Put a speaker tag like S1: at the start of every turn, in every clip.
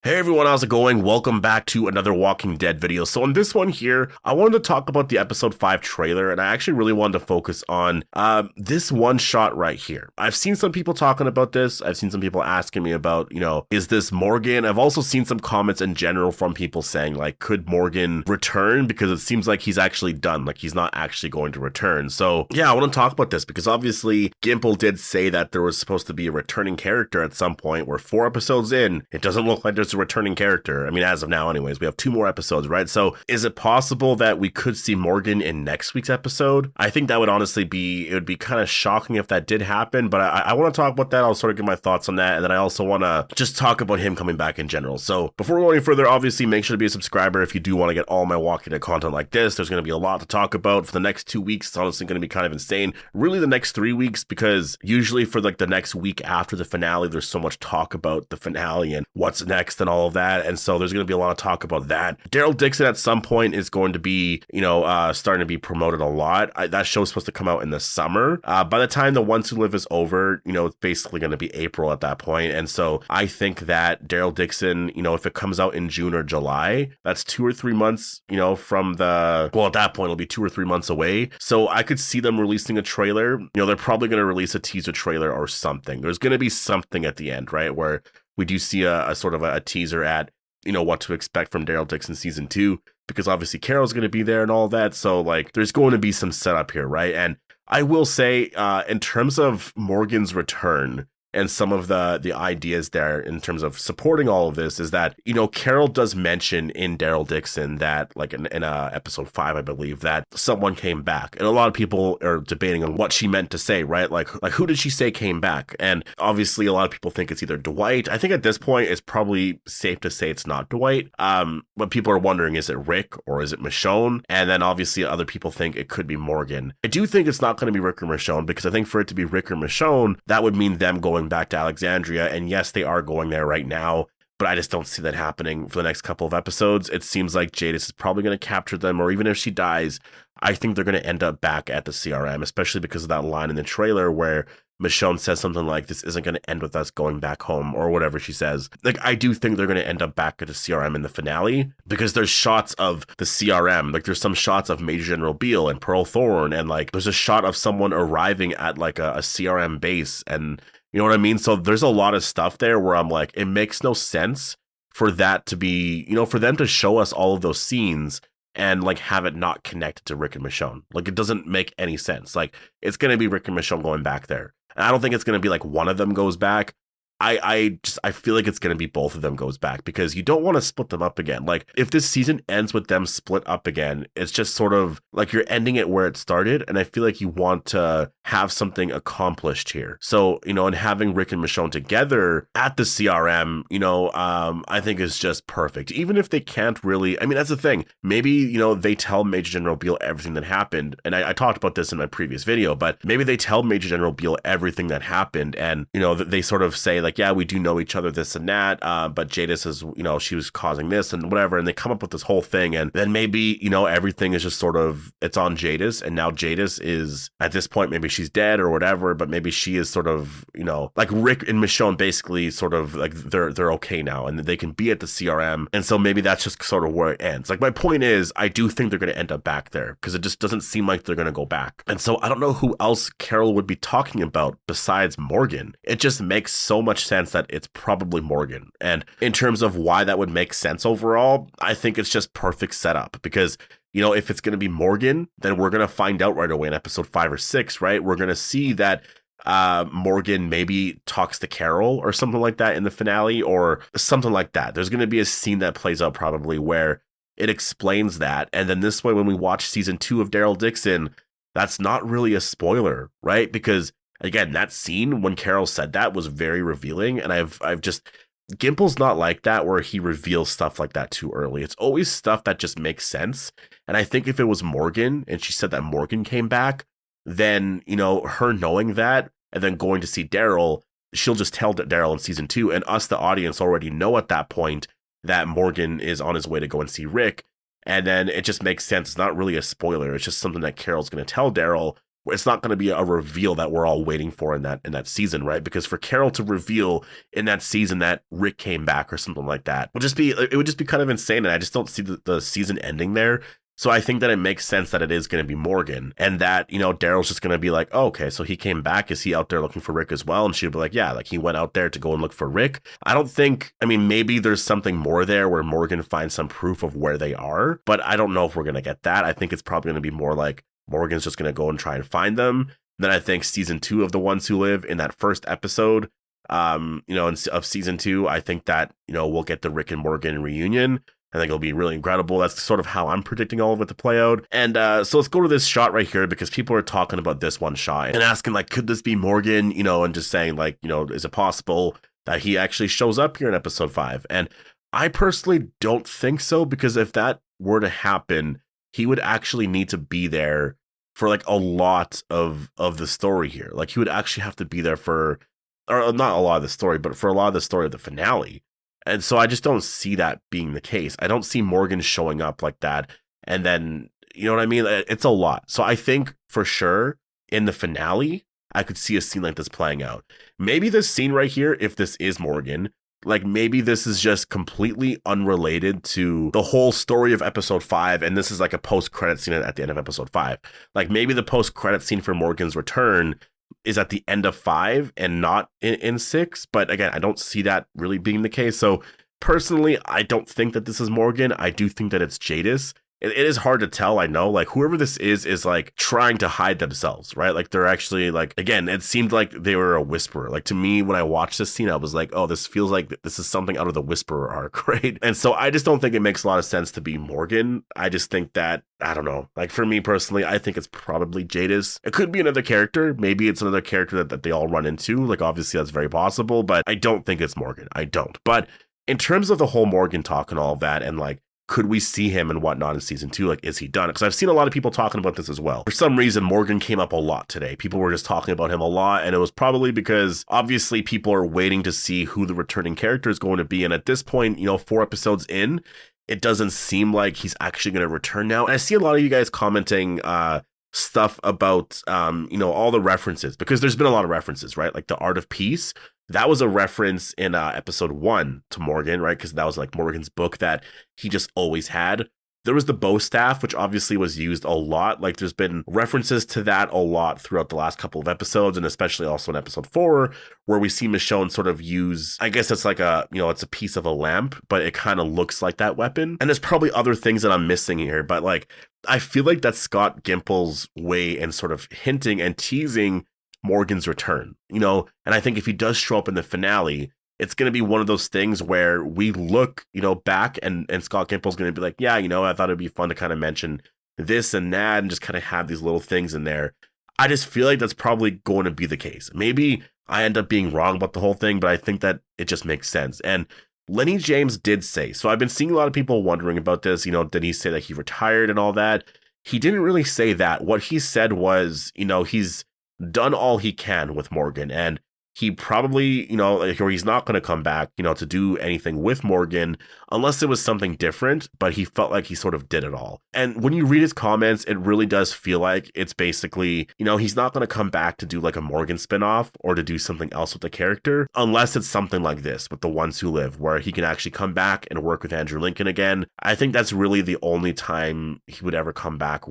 S1: Hey everyone, how's it going? Welcome back to another Walking Dead video. So in this one here, I wanted to talk about the episode 5 trailer, and I actually really wanted to focus on this one shot right here. I've seen some people talking about this. I've seen some people asking me about, is this Morgan? I've also seen some comments in general from people saying, like, could Morgan return? Because it seems like he's actually done, like he's not actually going to return. So yeah, I want to talk about this because obviously Gimple did say that there was supposed to be a returning character at some point. We're 4 episodes in. It doesn't look like there's a returning character. I mean, as of now anyways, we have 2 more episodes, right? So is it possible that we could see Morgan in next week's episode? I think that would honestly it would be kind of shocking if that did happen, but I want to talk about that. I'll sort of give my thoughts on that, and then I also want to just talk about him coming back in general. So before we go any further, obviously make sure to be a subscriber if you do want to get all my Walking Dead content like this. There's going to be a lot to talk about for the next 2 weeks. It's honestly going to be kind of insane. Really the next 3 weeks, because usually for like the next week after the finale, there's so much talk about the finale and what's next and all of that. And so there's going to be a lot of talk about that. Daryl Dixon at some point is going to be, starting to be promoted a lot. That show's supposed to come out in the summer. By the time The Ones Who Live is over, it's basically going to be April at that point. And so I think that Daryl Dixon, if it comes out in June or July, that's 2 or 3 months, from at that point, it'll be 2 or 3 months away. So I could see them releasing a trailer. They're probably going to release a teaser trailer or something. There's going to be something at the end, right? Where we do see a sort of a teaser at, what to expect from Daryl Dixon season 2, because obviously Carol's going to be there and all that. So like, there's going to be some setup here, right? And I will say, in terms of Morgan's return and some of the ideas there in terms of supporting all of this is that, Carol does mention in Daryl Dixon that, like in episode 5, I believe, that someone came back. And a lot of people are debating on what she meant to say, right? Like who did she say came back? And obviously a lot of people think it's either Dwight. I think at this point it's probably safe to say it's not Dwight. But people are wondering, is it Rick or is it Michonne? And then obviously other people think it could be Morgan. I do think it's not going to be Rick or Michonne, because I think for it to be Rick or Michonne, that would mean them going back to Alexandria. And yes, they are going there right now, but I just don't see that happening for the next couple of episodes. It seems like Jadis is probably going to capture them, or even if she dies, I think they're going to end up back at the CRM, especially because of that line in the trailer where Michonne says something like, this isn't going to end with us going back home, or whatever she says. Like, I do think they're going to end up back at the CRM in the finale, because there's shots of the CRM. Like, there's some shots of Major General Beale and Pearl Thorne, and like, there's a shot of someone arriving at like a CRM base, and you know what I mean? So there's a lot of stuff there where I'm like, it makes no sense for that to be, for them to show us all of those scenes and like have it not connected to Rick and Michonne. Like, it doesn't make any sense. Like, it's going to be Rick and Michonne going back there. And I don't think it's going to be like one of them goes back. I feel like it's going to be both of them goes back, because you don't want to split them up again. Like, if this season ends with them split up again, it's just sort of like you're ending it where it started. And I feel like you want to have something accomplished here. So, and having Rick and Michonne together at the CRM, I think is just perfect. Even if they can't really, I mean, that's the thing. Maybe, they tell Major General Beale everything that happened. And I talked about this in my previous video, but maybe they tell Major General Beale everything that happened. And, they sort of say, like, yeah, we do know each other, this and that, but Jadis is, she was causing this and whatever, and they come up with this whole thing, and then maybe, everything is just sort of, it's on Jadis, and now Jadis is, at this point, maybe she's dead or whatever, but maybe she is sort of, like Rick and Michonne basically sort of, like, they're okay now, and they can be at the CRM, and so maybe that's just sort of where it ends. Like, my point is, I do think they're going to end up back there, because it just doesn't seem like they're going to go back, and so I don't know who else Carol would be talking about besides Morgan. It just makes so much sense that it's probably Morgan. And in terms of why that would make sense overall, I think it's just perfect setup, because if it's going to be Morgan, then we're going to find out right away in episode 5 or 6, right? We're going to see that Morgan maybe talks to Carol or something like that in the finale, or something like that. There's going to be a scene that plays out probably where it explains that. And then this way, when we watch season 2 of Daryl Dixon, that's not really a spoiler, right? Because again, that scene when Carol said that was very revealing, and I've just, Gimple's not like that where he reveals stuff like that too early. It's always stuff that just makes sense. And I think if it was Morgan and she said that Morgan came back, then, her knowing that and then going to see Daryl, she'll just tell Daryl in season 2, and us, the audience, already know at that point that Morgan is on his way to go and see Rick. And then it just makes sense. It's not really a spoiler. It's just something that Carol's going to tell Daryl. it's not going to be a reveal that we're all waiting for in that season, right? Because for Carol to reveal in that season that Rick came back or something like that would just be kind of insane, and I just don't see the season ending there. So I think that it makes sense that it is going to be Morgan, and that, Daryl's just going to be like, oh, okay, so he came back. Is he out there looking for Rick as well? And she'll be like, yeah, like he went out there to go and look for Rick. I mean, maybe there's something more there where Morgan finds some proof of where they are, but I don't know if we're going to get that. I think it's probably going to be more like Morgan's just going to go and try and find them. Then I think season 2 of The Ones Who Live, in that first episode, of season 2, I think that, we'll get the Rick and Morgan reunion. I think it'll be really incredible. That's sort of how I'm predicting all of it to play out. And so let's go to this shot right here, because people are talking about this one shot and asking, like, could this be Morgan? And just saying, like, is it possible that he actually shows up here in episode 5? And I personally don't think so, because if that were to happen, he would actually need to be there for like a lot of the story here. Like, he would actually have to be there for, or not a lot of the story, but for a lot of the story of the finale. And so I just don't see that being the case. I don't see Morgan showing up like that. And then, you know what I mean? It's a lot. So I think for sure in the finale, I could see a scene like this playing out. Maybe this scene right here, if this is Morgan, like maybe this is just completely unrelated to the whole story of episode 5. And this is like a post-credit scene at the end of episode 5. Like maybe the post-credit scene for Morgan's return is at the end of 5 and not in 6. But again, I don't see that really being the case. So personally, I don't think that this is Morgan. I do think that it's Jadis. It is hard to tell, I know. Like, whoever this is like trying to hide themselves, right? Like, they're actually like, again, it seemed like they were a whisperer. Like, to me, when I watched this scene, I was like, oh, this feels like this is something out of the Whisperer arc, right? And so I just don't think it makes a lot of sense to be Morgan. I just think that, I don't know. Like, for me personally, I think it's probably Jadis. It could be another character. Maybe it's another character that they all run into. Like, obviously, that's very possible, but I don't think it's Morgan. I don't. But in terms of the whole Morgan talk and all of that, and like, could we see him and whatnot in season 2? Like, is he done? Because I've seen a lot of people talking about this as well. For some reason, Morgan came up a lot today. People were just talking about him a lot, and it was probably because obviously people are waiting to see who the returning character is going to be. And at this point, 4 episodes in, it doesn't seem like he's actually going to return now. And I see a lot of you guys commenting stuff about, all the references, because there's been a lot of references, right? Like the Art of Peace. That was a reference in episode 1 to Morgan, right? Because that was like Morgan's book that he just always had. There was the bow staff, which obviously was used a lot. Like, there's been references to that a lot throughout the last couple of episodes, and especially also in episode 4, where we see Michonne sort of use, I guess it's like it's a piece of a lamp, but it kind of looks like that weapon. And there's probably other things that I'm missing here, but like, I feel like that's Scott Gimple's way in sort of hinting and teasing Morgan's return, and I think if he does show up in the finale, it's going to be one of those things where we look, back and Scott Gimple's going to be like, yeah, I thought it'd be fun to kind of mention this and that and just kind of have these little things in there. I just feel like that's probably going to be the case. Maybe I end up being wrong about the whole thing, but I think that it just makes sense. And Lenny James did say, so I've been seeing a lot of people wondering about this, did he say that he retired and all that? He didn't really say that. What he said was, he's done all he can with Morgan, and he probably, or he's not going to come back, to do anything with Morgan unless it was something different, but he felt like he sort of did it all. And when you read his comments, it really does feel like it's basically, he's not going to come back to do like a Morgan spinoff or to do something else with the character, unless it's something like this with The Ones Who Live, where he can actually come back and work with Andrew Lincoln again. I think that's really the only time he would ever come back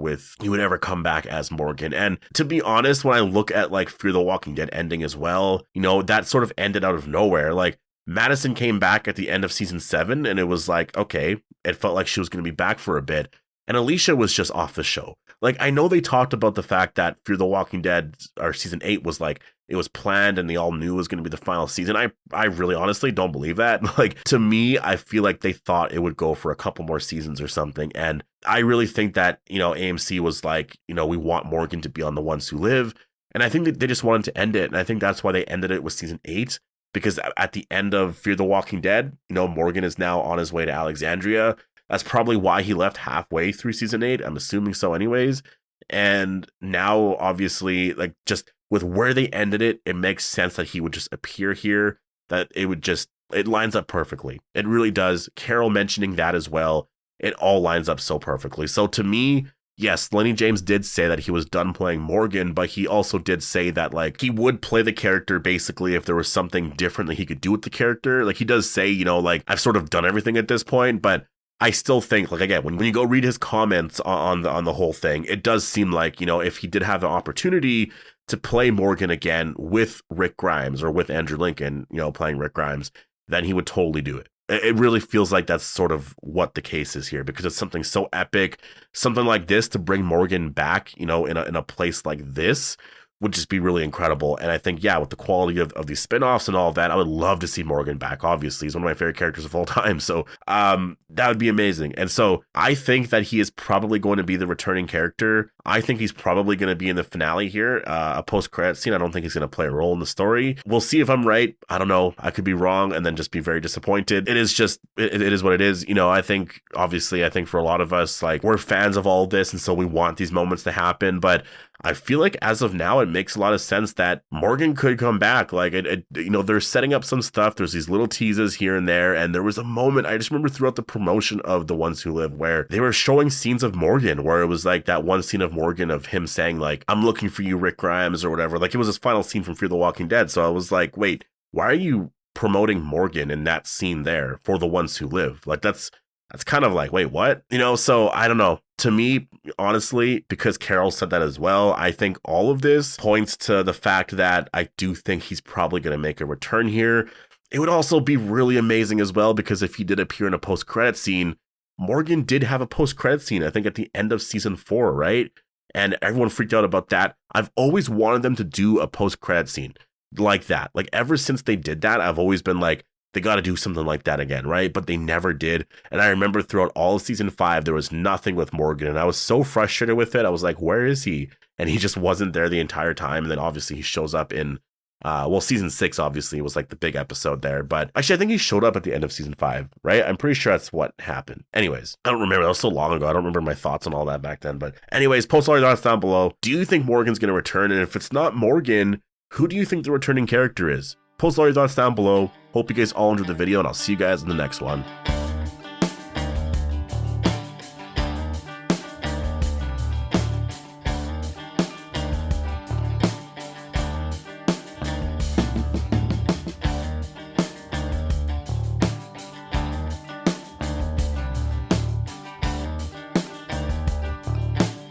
S1: as Morgan. And to be honest, when I look at like Fear the Walking Dead ending as well, that sort of ended out of nowhere. Like, Madison came back at the end of season 7, and it was like, okay, it felt like she was going to be back for a bit. And Alicia was just off the show. Like, I know they talked about the fact that Fear the Walking Dead, or season 8, was like, it was planned and they all knew it was going to be the final season. I really honestly don't believe that. Like, to me, I feel like they thought it would go for a couple more seasons or something. And I really think that, AMC was like, we want Morgan to be on The Ones Who Live. And I think that they just wanted to end it. And I think that's why they ended it with season 8. Because at the end of Fear the Walking Dead, Morgan is now on his way to Alexandria. That's probably why he left halfway through season 8. I'm assuming so anyways. And now, obviously, like, just with where they ended it, it makes sense that he would just appear here. That it lines up perfectly. It really does. Carol mentioning that as well. It all lines up so perfectly. So to me, yes, Lenny James did say that he was done playing Morgan, but he also did say that like he would play the character basically if there was something different that he could do with the character. Like he does say, you know, like I've sort of done everything at this point, but I still think, like, again, when you go read his comments on the whole thing, it does seem like, you know, if he did have the opportunity to play Morgan again with Rick Grimes or with Andrew Lincoln, you know, playing Rick Grimes, then he would totally do it. It really feels like that's sort of what the case is here, because it's something so epic, something like this to bring Morgan back, you know, in a place like this would just be really incredible. And I think, yeah, with the quality of these spinoffs and all of that, I would love to see Morgan back. Obviously, he's one of my favorite characters of all time. So that would be amazing. And so I think that he is probably going to be the returning character. I think he's probably going to be in the finale here, a post-credit scene. I don't think he's going to play a role in the story. We'll see if I'm right. I don't know. I could be wrong and then just be very disappointed. It is just, it is what it is. You know, I think, obviously, I think for a lot of us, like, we're fans of all this. And so we want these moments to happen. But I feel like as of now, it makes a lot of sense that Morgan could come back. Like, you know, they're setting up some stuff. There's these little teases here and there. And there was a moment, I just remember throughout the promotion of The Ones Who Live, where they were showing scenes of Morgan, where it was like that one scene of Morgan of him saying, like, I'm looking for you, Rick Grimes, or whatever. Like, it was his final scene from Fear the Walking Dead. So I was like, wait, why are you promoting Morgan in that scene there for The Ones Who Live? Like, that's kind of like, wait, what? You know, so I don't know. To me, honestly, because Carol said that as well, I think all of this points to the fact that I do think he's probably going to make a return here. It would also be really amazing as well, because if he did appear in a post-credit scene, Morgan did have a post-credit scene, I think at the end of season 4, right? And everyone freaked out about that. I've always wanted them to do a post-credit scene like that. Like, ever since they did that, I've always been like, they got to do something like that again, right? But they never did. And I remember throughout all of season 5, there was nothing with Morgan. And I was so frustrated with it. I was like, where is he? And he just wasn't there the entire time. And then obviously he shows up in, season 6, obviously, was like the big episode there. But actually, I think he showed up at the end of season 5, right? I'm pretty sure that's what happened. Anyways, I don't remember. That was so long ago. I don't remember my thoughts on all that back then. But anyways, post all your thoughts down below. Do you think Morgan's going to return? And if it's not Morgan, who do you think the returning character is? Post all your thoughts down below. Hope you guys all enjoyed the video, and I'll see you guys in the next one.